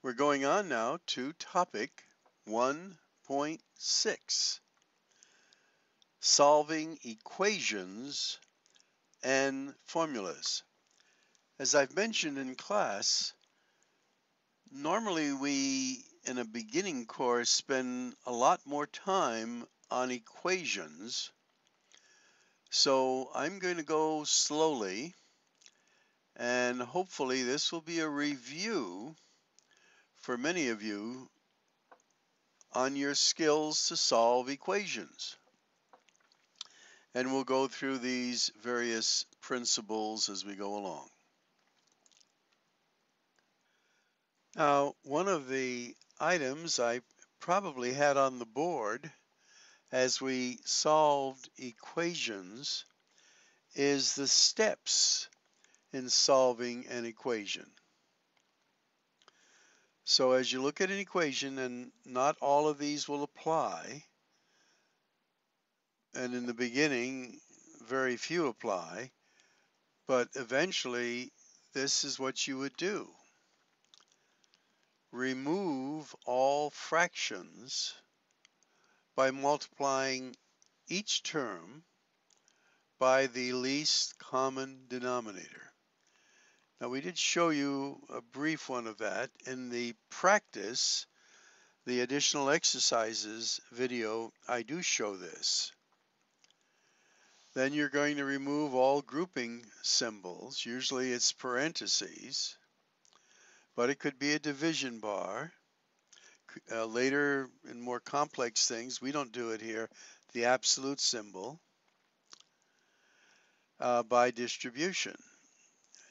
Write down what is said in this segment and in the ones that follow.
We're going on now to topic 1.6, solving equations and formulas. As I've mentioned in class, normally we, in a beginning course, spend a lot more time on equations. So I'm going to go slowly, and hopefully this will be a review for many of you on your skills to solve equations. And we'll go through these various principles as we go along. Now, one of the items I probably had on the board as we solved equations is the steps in solving an equation. So as you look at an equation, and not all of these will apply, and in the beginning, very few apply, but eventually, this is what you would do. Remove all fractions by multiplying each term by the least common denominator. Now, we did show you a brief one of that in the practice, the additional exercises video. I do show this. Then you're going to remove all grouping symbols. Usually it's parentheses, but it could be a division bar. Later, in more complex things, we don't do it here, the absolute symbol by distribution.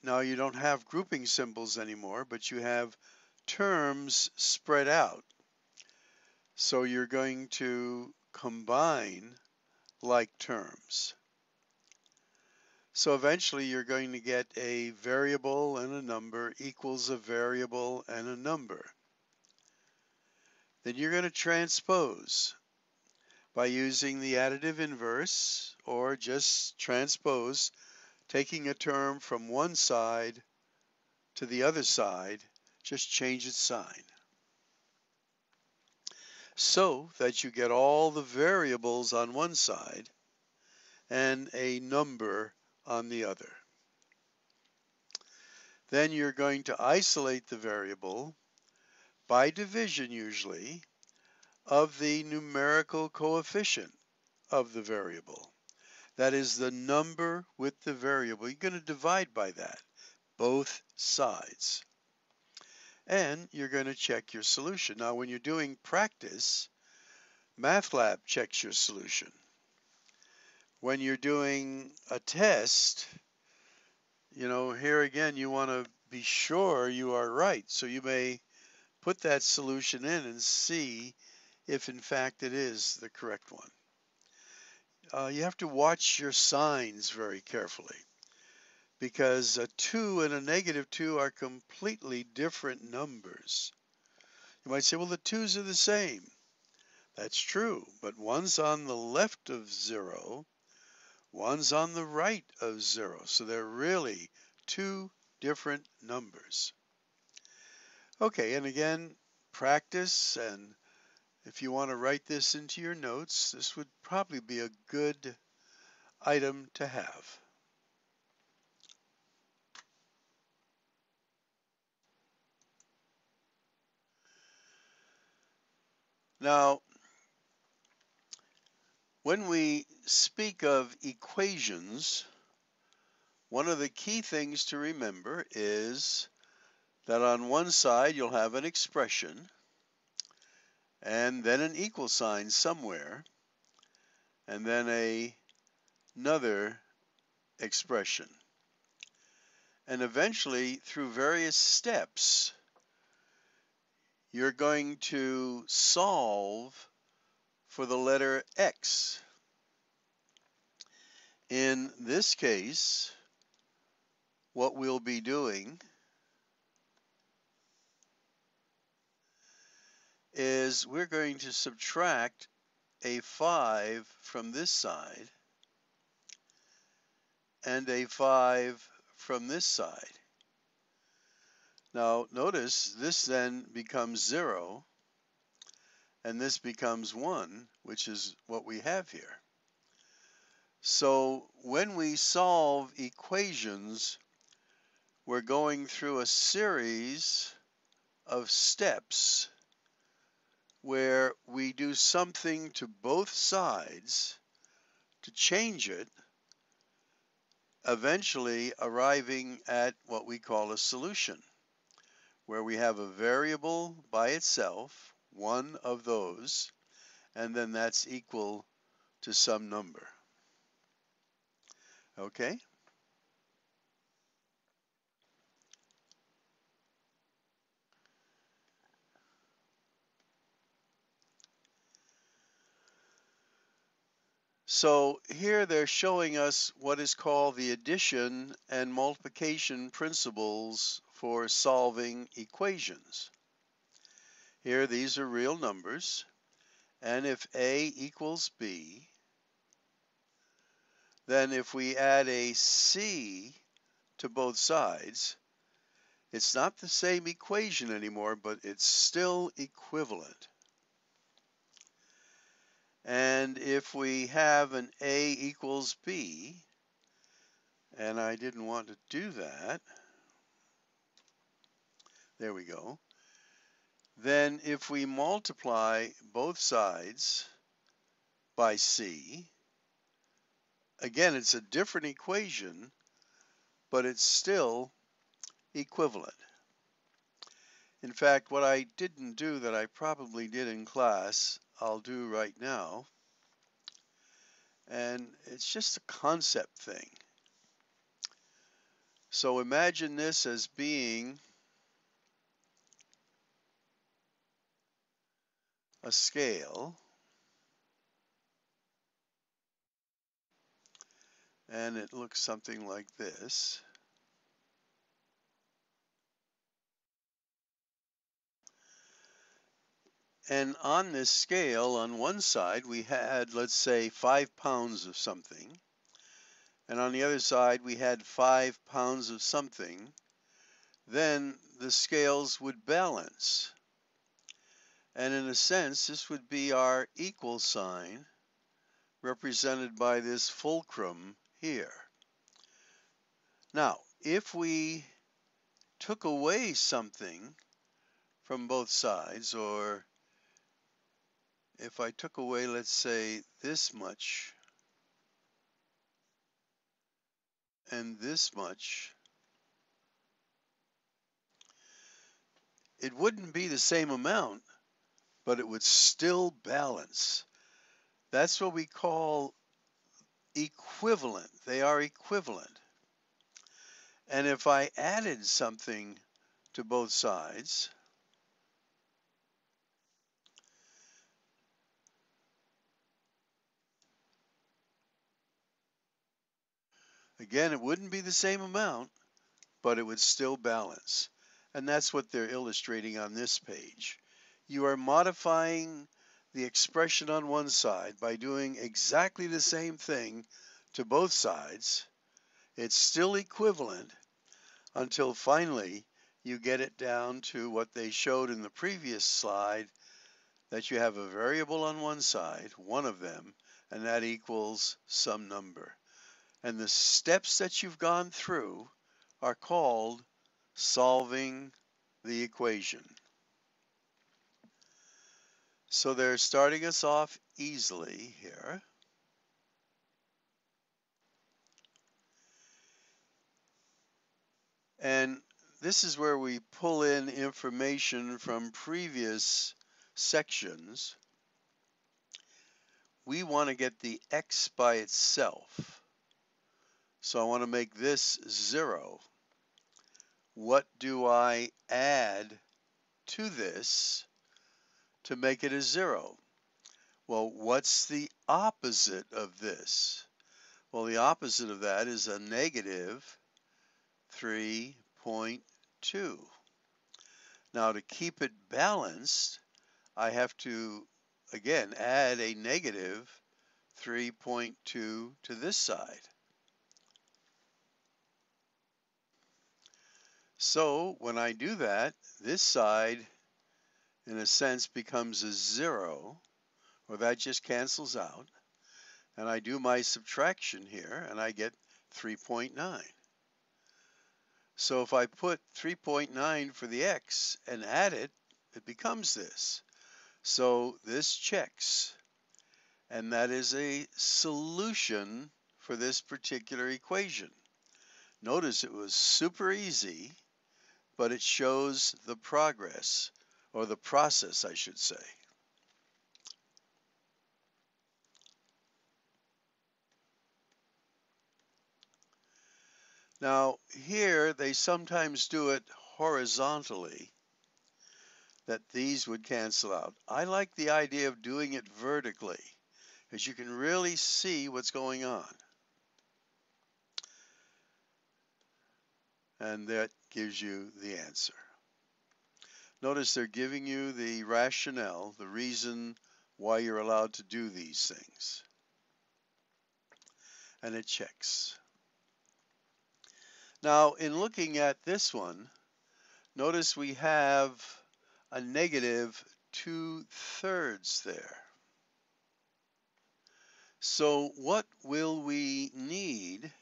Now you don't have grouping symbols anymore, but you have terms spread out. So you're going to combine like terms. So eventually you're going to get a variable and a number equals a variable and a number. Then you're going to transpose by using the additive inverse, or just transpose, taking a term from one side to the other side, just change its sign, so that you get all the variables on one side and a number on the other. Then you're going to isolate the variable by division, usually, of the numerical coefficient of the variable. That is the number with the variable. You're going to divide by that, both sides. And you're going to check your solution. Now, when you're doing practice, MathLab checks your solution. When you're doing a test, here again, you want to be sure you are right. So you may put that solution in and see if in fact it is the correct one. You have to watch your signs very carefully, because a 2 and a -2 are completely different numbers. You might say, well, the 2's are the same. That's true, but one's on the left of 0, one's on the right of 0. So they're really two different numbers. Okay, and again, practice, and if you want to write this into your notes, this would probably be a good item to have. Now, when we speak of equations, one of the key things to remember is that on one side you'll have an expression and then an equal sign somewhere, and then another expression. And eventually, through various steps, you're going to solve for the letter X. In this case, what we'll be doing is we're going to subtract a 5 from this side and a 5 from this side. Now notice this then becomes 0, and this becomes 1, which is what we have here. So when we solve equations, we're going through a series of steps where we do something to both sides to change it, eventually arriving at what we call a solution, where we have a variable by itself, one of those, and then that's equal to some number. Okay? So here they're showing us what is called the addition and multiplication principles for solving equations. Here these are real numbers, and if A equals B, then if we add a C to both sides, it's not the same equation anymore, but it's still equivalent. And if we have an A equals B, and I didn't want to do that, there we go, then if we multiply both sides by C, again, it's a different equation, but it's still equivalent. In fact, what I didn't do that I probably did in class, I'll do right now. And it's just a concept thing. So imagine this as being a scale, and it looks something like this. And on this scale, on one side, we had, let's say, 5 pounds of something. And on the other side, we had 5 pounds of something. Then the scales would balance. And in a sense, this would be our equal sign, represented by this fulcrum here. Now, if we took away something from both sides, or if I took away, let's say, this much and this much, it wouldn't be the same amount, but it would still balance. That's what we call equivalent. They are equivalent. And if I added something to both sides, again, it wouldn't be the same amount, but it would still balance. And that's what they're illustrating on this page. You are modifying the expression on one side by doing exactly the same thing to both sides. It's still equivalent until finally you get it down to what they showed in the previous slide, that you have a variable on one side, one of them, and that equals some number. And the steps that you've gone through are called solving the equation. So they're starting us off easily here. And this is where we pull in information from previous sections. We want to get the x by itself. So I want to make this 0. What do I add to this to make it a 0? Well, what's the opposite of this? Well, the opposite of that is a negative 3.2. Now, to keep it balanced, I have to, again, add a negative 3.2 to this side. So when I do that, this side, in a sense, becomes a 0, or that just cancels out. And I do my subtraction here, and I get 3.9. So if I put 3.9 for the x and add it, it becomes this. So this checks, and that is a solution for this particular equation. Notice it was super easy, but it shows the progress, or the process, I should say. Now, here they sometimes do it horizontally, that these would cancel out. I like the idea of doing it vertically, because you can really see what's going on. And that gives you the answer. Notice they're giving you the rationale, the reason why you're allowed to do these things. And it checks. Now, in looking at this one, notice we have a negative 2/3 there. So what will we need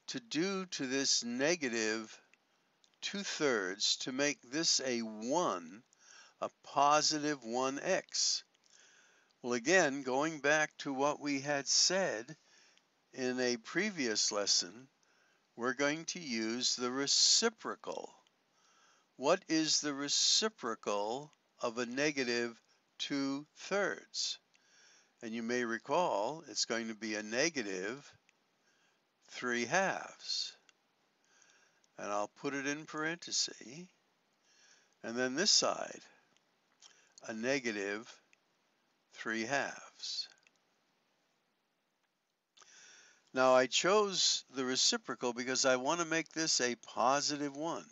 to do to this negative 2/3 to make this a 1, a positive 1x? Well, again, going back to what we had said in a previous lesson, we're going to use the reciprocal. What is the reciprocal of a negative 2/3? And you may recall it's going to be a negative 3/2. And I'll put it in parentheses. And then this side, a negative 3/2. Now I chose the reciprocal because I want to make this a positive 1.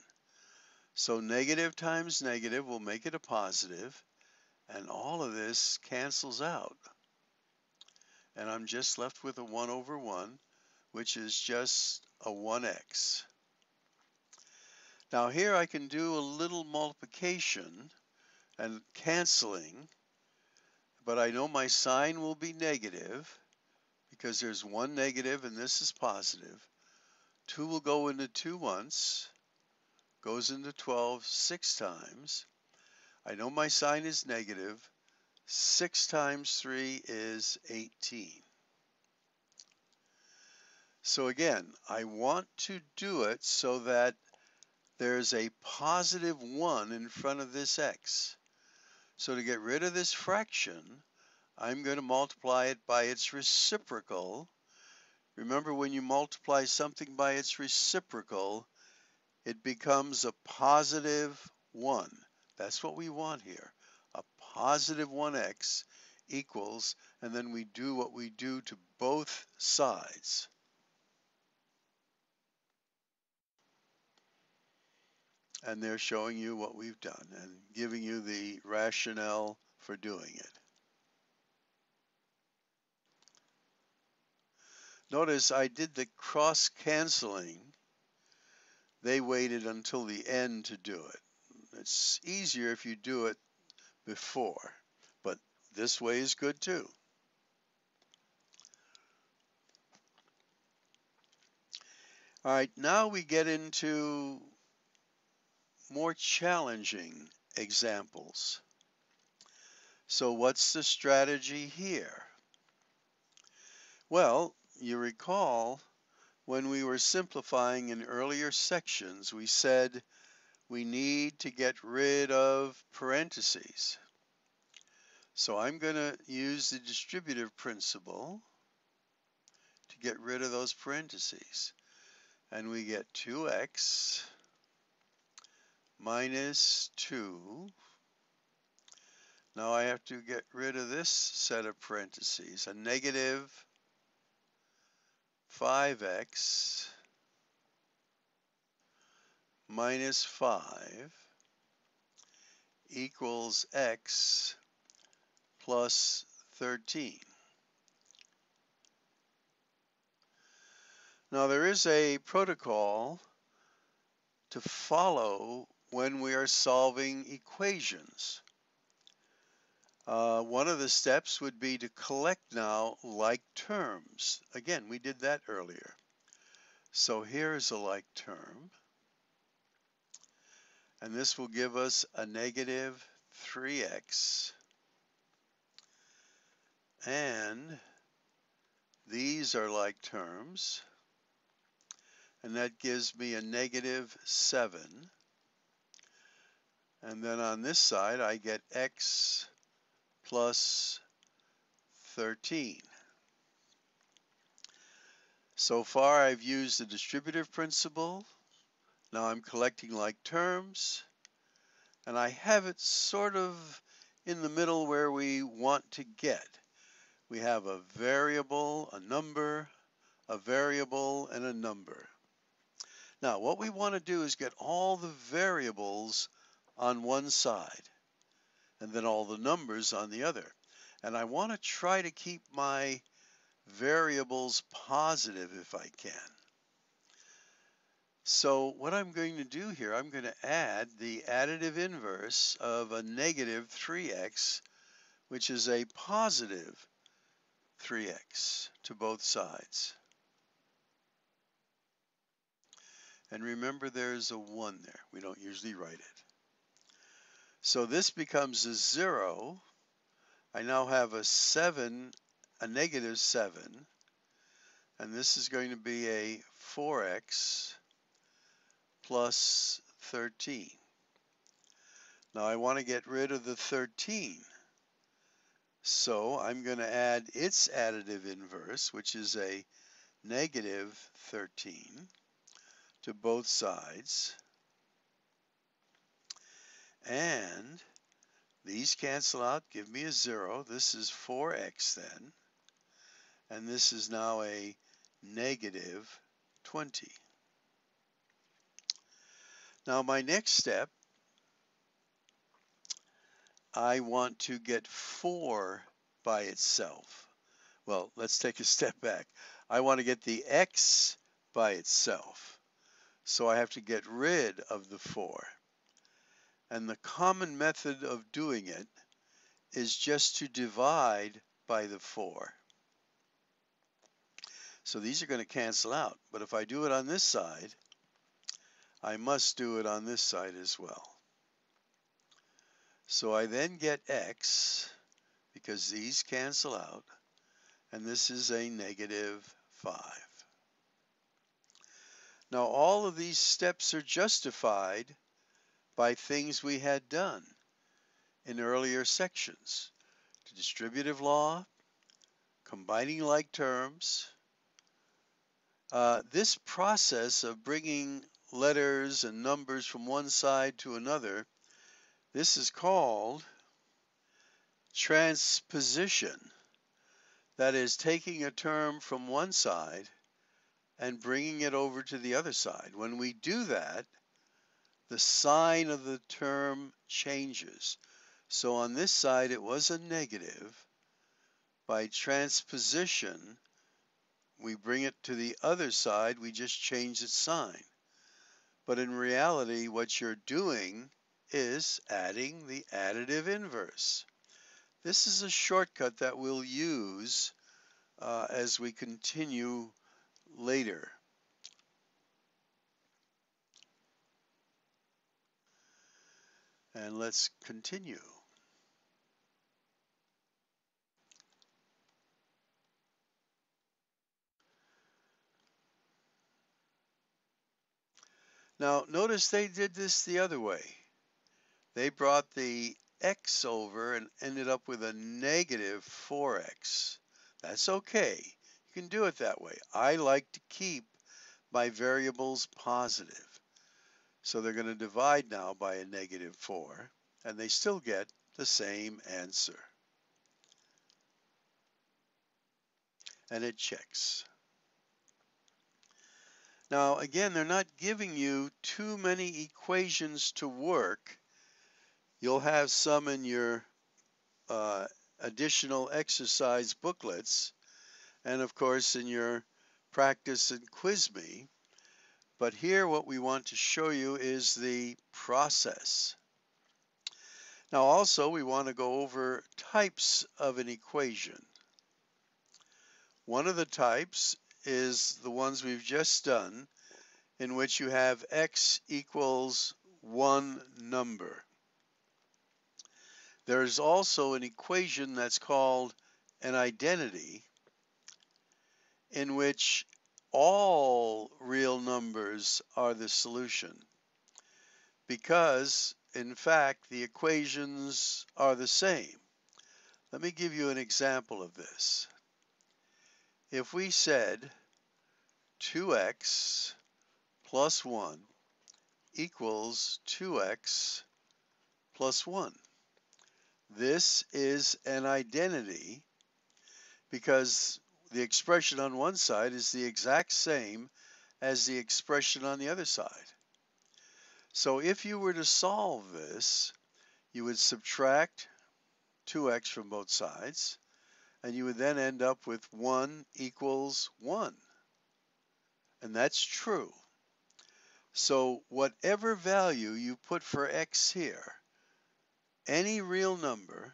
So negative times negative will make it a positive, and all of this cancels out. And I'm just left with a 1/1, which is just a 1x. Now here I can do a little multiplication and canceling, but I know my sign will be negative because there's one negative and this is positive. 2 will go into 2 once, goes into 12 6 times. I know my sign is negative. 6 times 3 is 18. So again, I want to do it so that there's a positive 1 in front of this x. So to get rid of this fraction, I'm going to multiply it by its reciprocal. Remember, when you multiply something by its reciprocal, it becomes a positive 1. That's what we want here. A positive 1x equals, and then we do what we do to both sides. And they're showing you what we've done and giving you the rationale for doing it. Notice I did the cross canceling. They waited until the end to do it. It's easier if you do it before, but this way is good too. All right, now we get into more challenging examples. So what's the strategy here? Well, you recall when we were simplifying in earlier sections, we said we need to get rid of parentheses. So I'm going to use the distributive principle to get rid of those parentheses. And we get 2x minus 2. Now I have to get rid of this set of parentheses, a negative 5x minus 5 equals x plus 13. Now there is a protocol to follow when we are solving equations. One of the steps would be to collect now like terms. Again, we did that earlier. So here is a like term, and this will give us a negative 3x, and these are like terms, and that gives me a negative 7. And then on this side, I get x plus 13. So far, I've used the distributive principle. Now I'm collecting like terms, and I have it sort of in the middle where we want to get. We have a variable, a number, a variable, and a number. Now, what we want to do is get all the variables on one side, and then all the numbers on the other. And I want to try to keep my variables positive if I can. So what I'm going to do here, I'm going to add the additive inverse of a negative 3x, which is a positive 3x to both sides. And remember, there's a 1 there. We don't usually write it. So this becomes a 0. I now have a 7, a negative 7, and this is going to be a 4x plus 13. Now I want to get rid of the 13. So I'm going to add its additive inverse, which is a negative 13, to both sides. And these cancel out, give me a 0. This is 4x then. And this is now a negative 20. Now my next step, I want to get 4 by itself. Well, let's take a step back. I want to get the x by itself. So I have to get rid of the 4. And the common method of doing it is just to divide by the 4. So these are going to cancel out. But if I do it on this side, I must do it on this side as well. So I then get x, because these cancel out, and this is a negative 5. Now all of these steps are justified by things we had done in earlier sections. The distributive law, combining like terms. This process of bringing letters and numbers from one side to another, this is called transposition. That is, taking a term from one side and bringing it over to the other side. When we do that, the sign of the term changes. So on this side it was a negative. By transposition, we bring it to the other side, we just change its sign. But in reality, what you're doing is adding the additive inverse. This is a shortcut that we'll use as we continue later. And let's continue. Now notice they did this the other way. They brought the x over and ended up with a negative 4x. That's okay. You can do it that way. I like to keep my variables positive. So they're going to divide now by a negative 4, and they still get the same answer. And it checks. Now again, they're not giving you too many equations to work. You'll have some in your additional exercise booklets, and of course in your practice and quiz me. But here what we want to show you is the process. Now also we want to go over types of an equation. One of the types is the ones we've just done, in which you have x equals one number. There's also an equation that's called an identity, in which all real numbers are the solution, because in fact the equations are the same. Let me give you an example of this. If we said 2x plus 1 equals 2x plus 1, this is an identity because the expression on one side is the exact same as the expression on the other side. So if you were to solve this, you would subtract 2x from both sides, and you would then end up with 1 equals 1. And that's true. So whatever value you put for x here, any real number,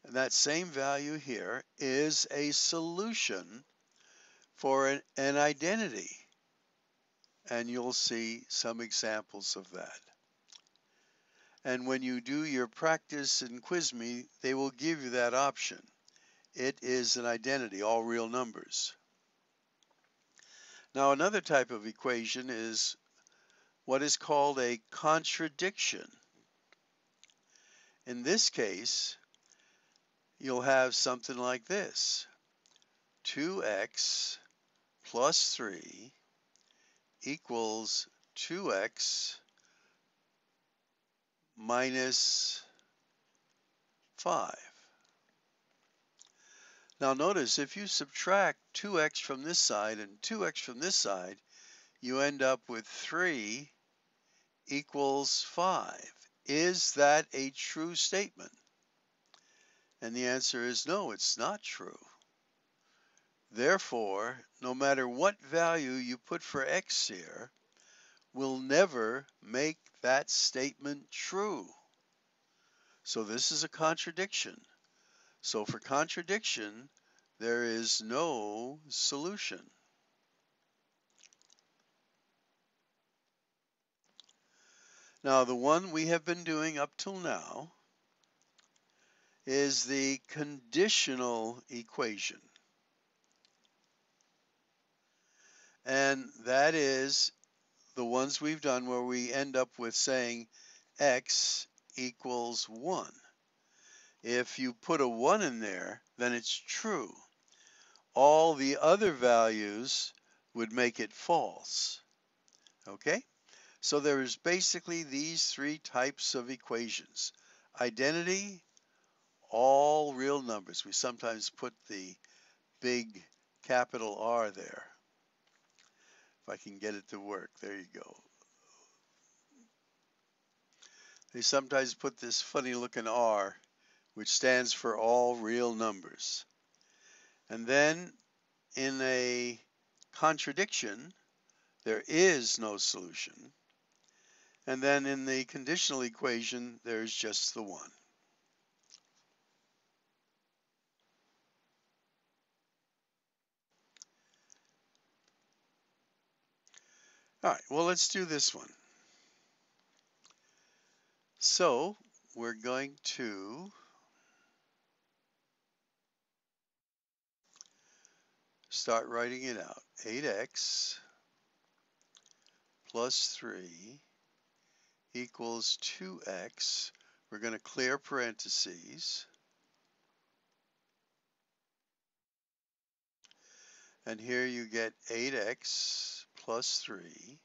and that same value here, is a solution for an identity. And you'll see some examples of that. And when you do your practice in QuizMe, they will give you that option. It is an identity, all real numbers. Now another type of equation is what is called a contradiction. In this case, you'll have something like this. 2x plus 3 equals 2x minus 5. Now notice, if you subtract 2x from this side and 2x from this side, you end up with 3 equals 5. Is that a true statement? And the answer is no, it's not true. Therefore, no matter what value you put for x here, will never make that statement true. So this is a contradiction. So for contradiction, there is no solution. Now the one we have been doing up till now is the conditional equation. And that is the ones we've done where we end up with saying x equals 1. If you put a 1 in there, then it's true. All the other values would make it false. Okay? So there's basically these three types of equations. Identity, all real numbers. We sometimes put the big capital R there. If I can get it to work, there you go. They sometimes put this funny looking R, which stands for all real numbers. And then in a contradiction, there is no solution. And then in the conditional equation, there's just the 1. All right, well, let's do this one. So we're going to start writing it out. 8x plus 3 equals 2x. We're going to clear parentheses. And here you get 8x plus 3,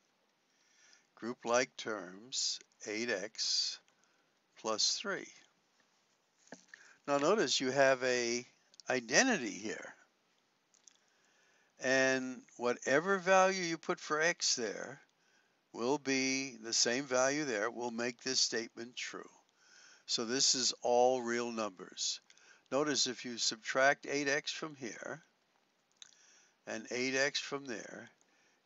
group-like terms, 8x plus 3. Now notice you have a identity here. And whatever value you put for x there will be the same value there, will make this statement true. So this is all real numbers. Notice if you subtract 8x from here and 8x from there,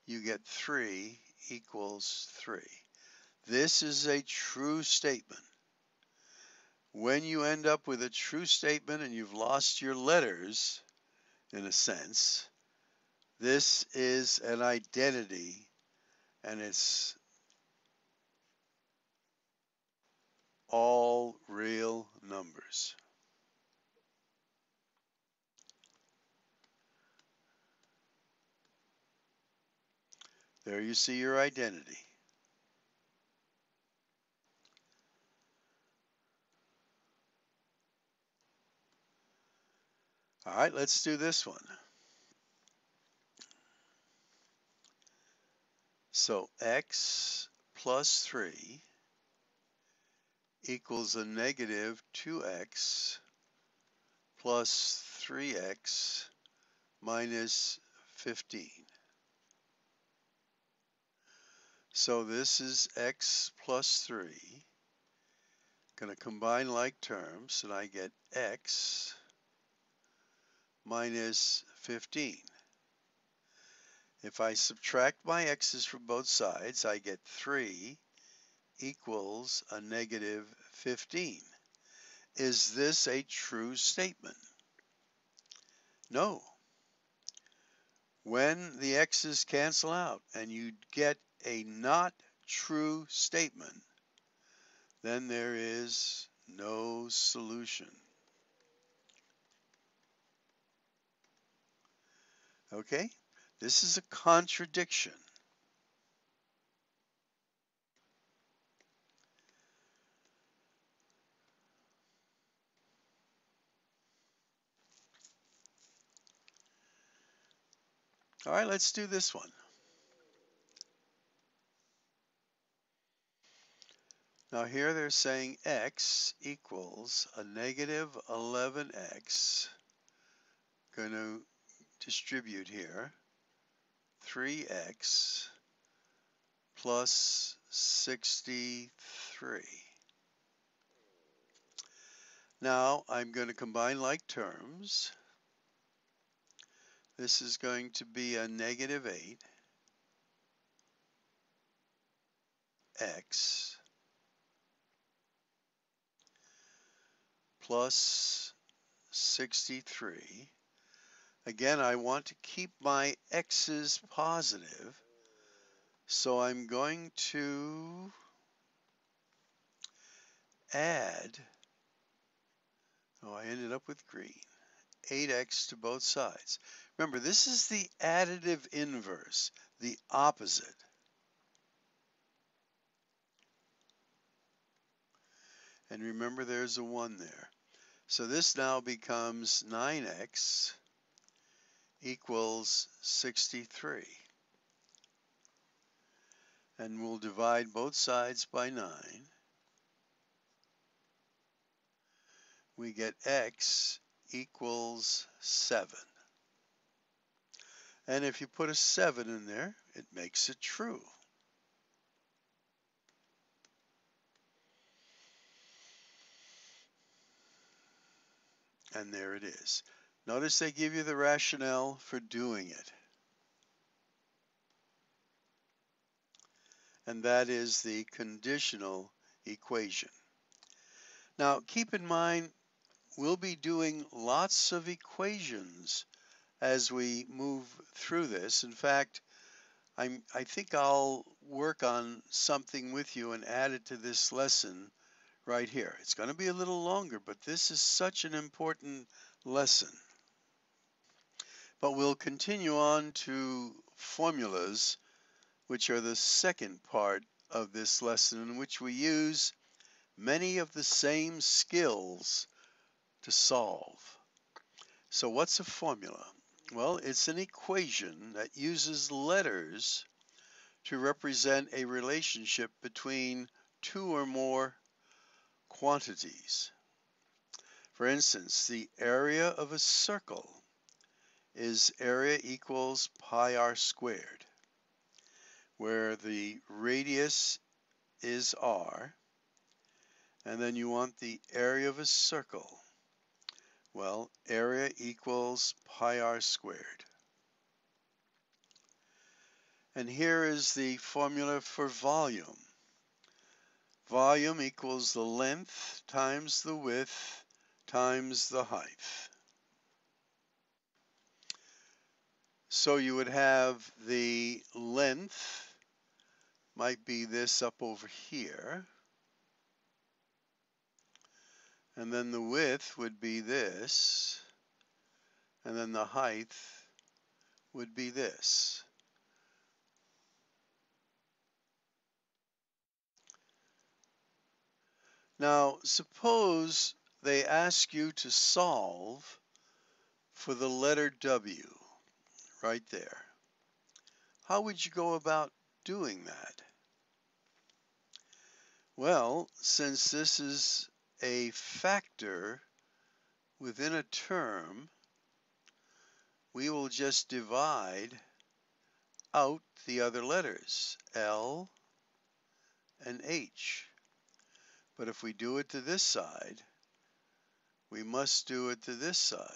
you get 3 equals 3. This is a true statement. When you end up with a true statement and you've lost your letters, in a sense, this is an identity, and it's all real numbers. There you see your identity. All right, let's do this one. So x plus 3 equals a negative 2x plus 3x minus 15. So this is x plus 3. Going to combine like terms, and I get x minus 15. If I subtract my x's from both sides, I get 3 equals a negative 15. Is this a true statement? No. When the x's cancel out and you get a not true statement, then there is no solution. Okay? This is a contradiction. All right, let's do this one. Now here they're saying x equals a negative 11x. Going to distribute here. 3x plus 63. Now I'm going to combine like terms. This is going to be a negative 8x plus 63. Again, I want to keep my x's positive, so I'm going to add, oh, I ended up with green, 8x to both sides. Remember, this is the additive inverse, the opposite. And remember, there's a 1 there. So this now becomes 9x equals 63. And we'll divide both sides by 9. We get x equals 7. And if you put a 7 in there, it makes it true. And there it is. Notice they give you the rationale for doing it. And that is the conditional equation. Now, keep in mind, we'll be doing lots of equations as we move through this. In fact, I think I'll work on something with you and add it to this lesson right here. It's going to be a little longer, but this is such an important lesson. But we'll continue on to formulas, which are the second part of this lesson, in which we use many of the same skills to solve. So what's a formula? Well, it's an equation that uses letters to represent a relationship between two or more quantities. For instance, the area of a circle is area equals pi r squared, where the radius is r, and then you want the area of a circle. Well, area equals pi r squared. And here is the formula for volume. Volume equals the length times the width times the height. So you would have the length might be this up over here, and then the width would be this, and then the height would be this. Now, suppose they ask you to solve for the letter W right there. How would you go about doing that? Well, since this is a factor within a term, we will just divide out the other letters, L and H. But if we do it to this side, we must do it to this side.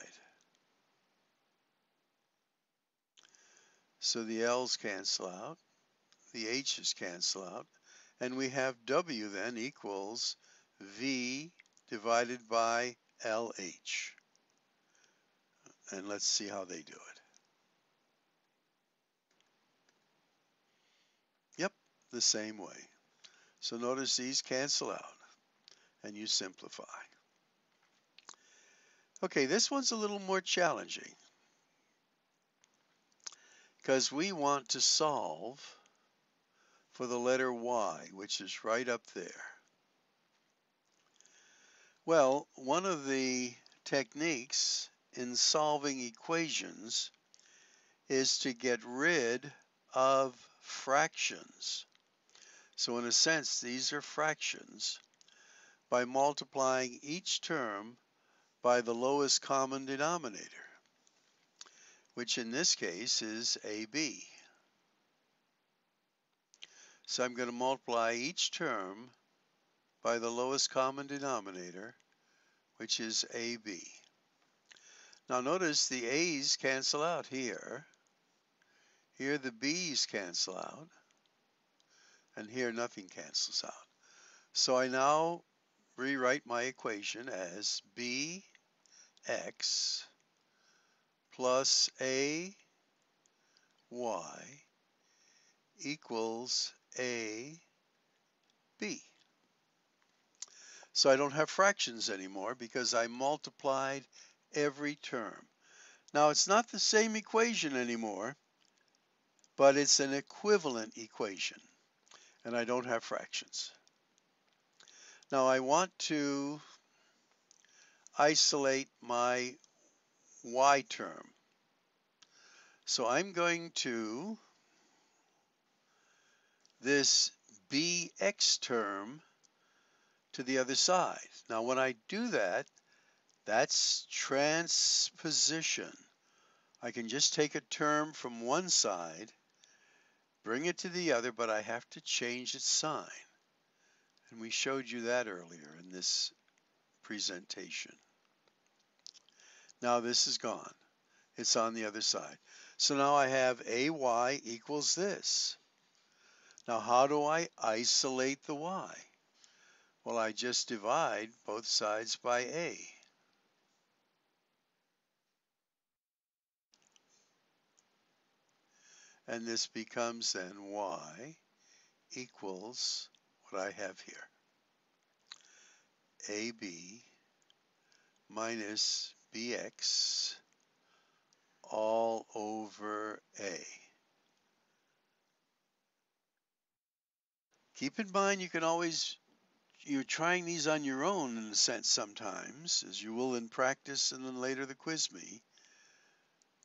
So the L's cancel out, the H's cancel out, and we have W then equals V divided by LH. And let's see how they do it. Yep, the same way. So notice these cancel out, and you simplify. Okay, this one's a little more challenging because we want to solve for the letter Y, which is right up there. Well, one of the techniques in solving equations is to get rid of fractions. So in a sense, these are fractions by multiplying each term by the lowest common denominator, which in this case is AB. So I'm going to multiply each term by the lowest common denominator, which is AB. Now notice the A's cancel out here. Here the B's cancel out. And here nothing cancels out. So I now rewrite my equation as BX plus AY equals AB. So I don't have fractions anymore because I multiplied every term. Now it's not the same equation anymore, but it's an equivalent equation, and I don't have fractions. Now I want to isolate my y term. So I'm going to this bx term to the other side. Now when I do that, that's transposition. I can just take a term from one side, bring it to the other, but I have to change its sign. And we showed you that earlier in this presentation. Now this is gone. It's on the other side. So now I have AY equals this. Now how do I isolate the Y? Well, I just divide both sides by A. And this becomes then Y equals what I have here. AB minus BX all over A. Keep in mind you can always, you're trying these on your own in a sense sometimes, as you will in practice and then later the quiz me.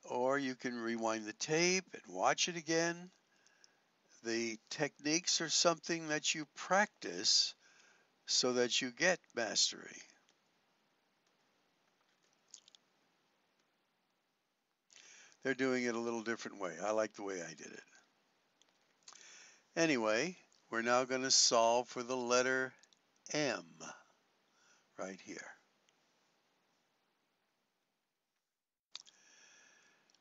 Or you can rewind the tape and watch it again. The techniques are something that you practice so that you get mastery. They're doing it a little different way. I like the way I did it. Anyway, we're now going to solve for the letter M right here.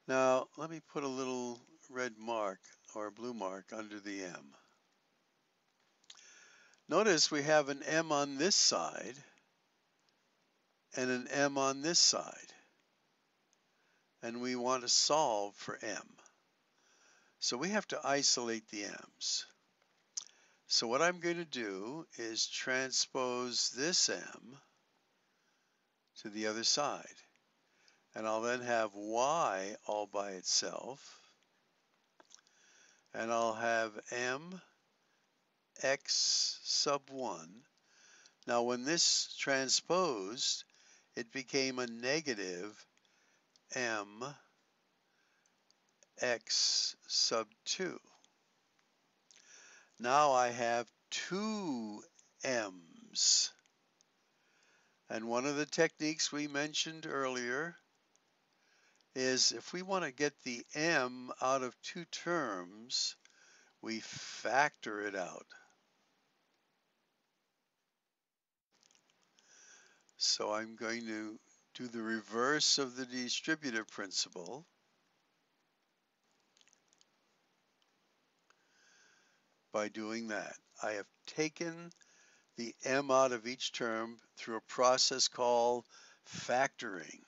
Now, let me put a little red mark or blue mark under the M. Notice we have an M on this side and an M on this side, and we want to solve for M. So we have to isolate the M's. So what I'm going to do is transpose this M to the other side. And I'll then have Y all by itself. And I'll have M X sub 1. Now when this transposed, it became a negative M X sub 2. Now I have two M's. And one of the techniques we mentioned earlier is if we want to get the M out of two terms, we factor it out. So I'm going to do the reverse of the distributive principle. By doing that, I have taken the M out of each term through a process called factoring.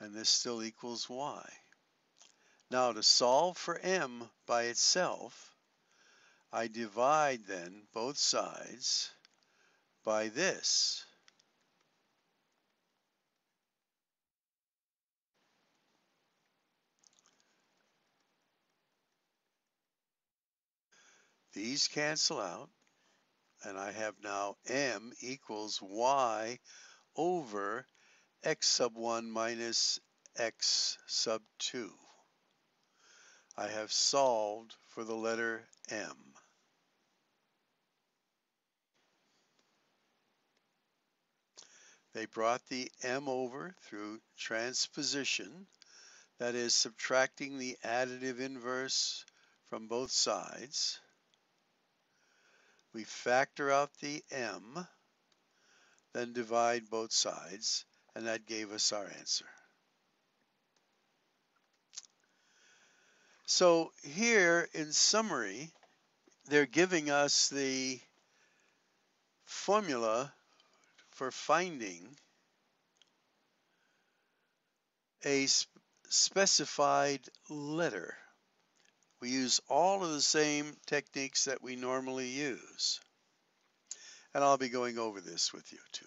And this still equals Y. Now to solve for M by itself, I divide then both sides by this. These cancel out, and I have now M equals Y over X sub 1 minus X sub 2. I have solved for the letter M. They brought the M over through transposition, that is subtracting the additive inverse from both sides. We factor out the M, then divide both sides, and that gave us our answer. So here, in summary, they're giving us the formula for finding a specified letter. We use all of the same techniques that we normally use. And I'll be going over this with you too.